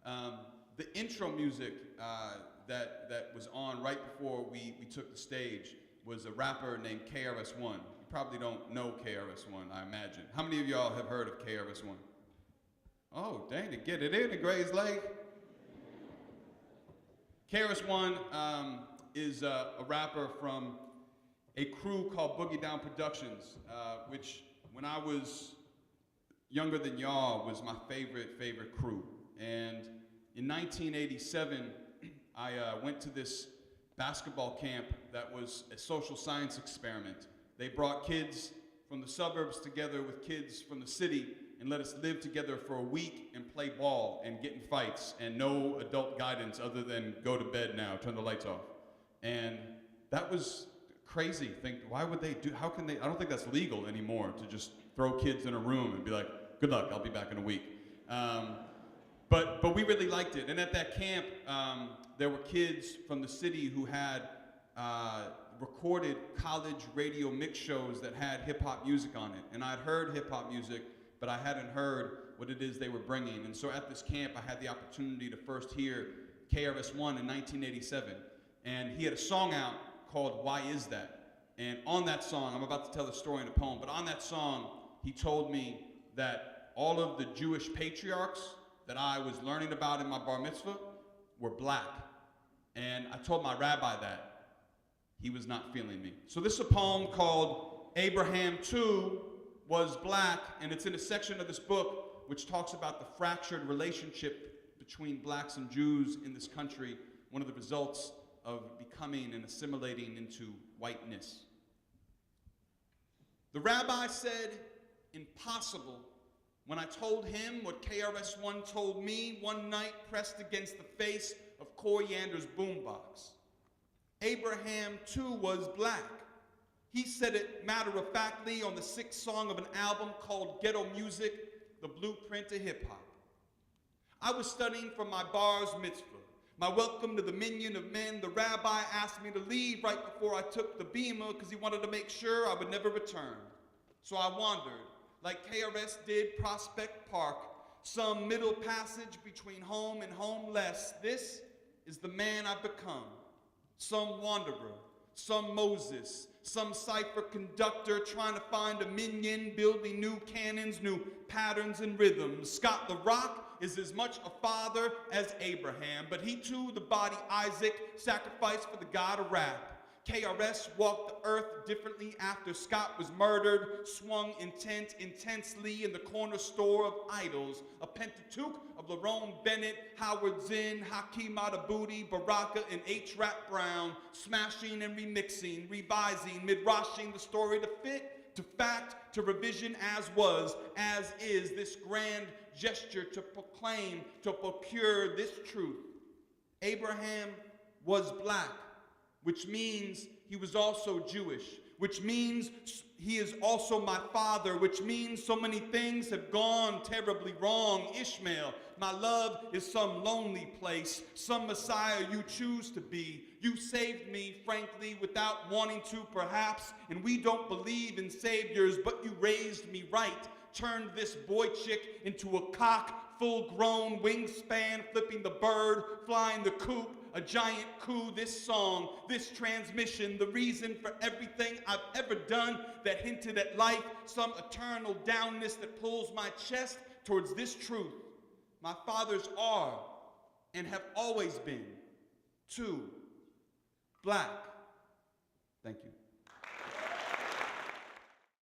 The intro music that was on right before we took the stage was a rapper named KRS-One. You probably don't know KRS-One, I imagine. How many of y'all have heard of KRS-One? Oh, dang, to get it in, Gray's Lake. KRS-One is a rapper from a crew called Boogie Down Productions, which when I was younger than y'all was my favorite crew. And in 1987, I went to this basketball camp that was a social science experiment. They brought kids from the suburbs together with kids from the city and let us live together for a week and play ball and get in fights and no adult guidance other than go to bed now, turn the lights off. And that was crazy. Why would they do, how can they, I don't think that's legal anymore to just throw kids in a room and be like, good luck, I'll be back in a week. But we really liked it. And at that camp, there were kids from the city who had recorded college radio mix shows that had hip-hop music on it. And I'd heard hip-hop music, but I hadn't heard what it is they were bringing. And so at this camp, I had the opportunity to first hear KRS-One in 1987. And he had a song out called Why Is That? And on that song, I'm about to tell the story in a poem, but on that song, he told me that all of the Jewish patriarchs that I was learning about in my bar mitzvah were black. And I told my rabbi that. He was not feeling me. So this is a poem called Abraham Too Was Black, and it's in a section of this book which talks about the fractured relationship between blacks and Jews in this country, one of the results of becoming and assimilating into whiteness. The rabbi said, impossible, when I told him what KRS-One told me one night pressed against the face of Coriander's boombox. Abraham too was black. He said it matter-of-factly on the 6th song of an album called Ghetto Music, the Blueprint to Hip Hop. I was studying for my bar's mitzvah, my welcome to the minyan of men. The rabbi asked me to leave right before I took the bema because he wanted to make sure I would never return. So I wandered, like KRS did Prospect Park, some middle passage between home and homeless. This is the man I've become. Some wanderer, some Moses, some cipher conductor trying to find a minyan, building new canons, new patterns and rhythms. Scott the Rock is as much a father as Abraham, but he too, the body Isaac, sacrificed for the god of rap. KRS walked the earth differently after Scott was murdered, swung intensely in the corner store of idols, a Pentateuch of Lerone Bennett, Howard Zinn, Hakeem Adabudi, Baraka, and H. Rap Brown, smashing and remixing, revising, midrashing the story to fit, to fact, to revision as was, as is this grand gesture to proclaim, to procure this truth. Abraham was black, which means he was also Jewish, which means he is also my father, which means so many things have gone terribly wrong. Ishmael, my love is some lonely place, some Messiah you choose to be. You saved me, frankly, without wanting to, perhaps, and we don't believe in saviors, but you raised me right, turned this boy chick into a cock, full-grown wingspan, flipping the bird, flying the coop, a giant coup, this song, this transmission, the reason for everything I've ever done that hinted at life, some eternal downness that pulls my chest towards this truth. My fathers are and have always been too black. Thank you.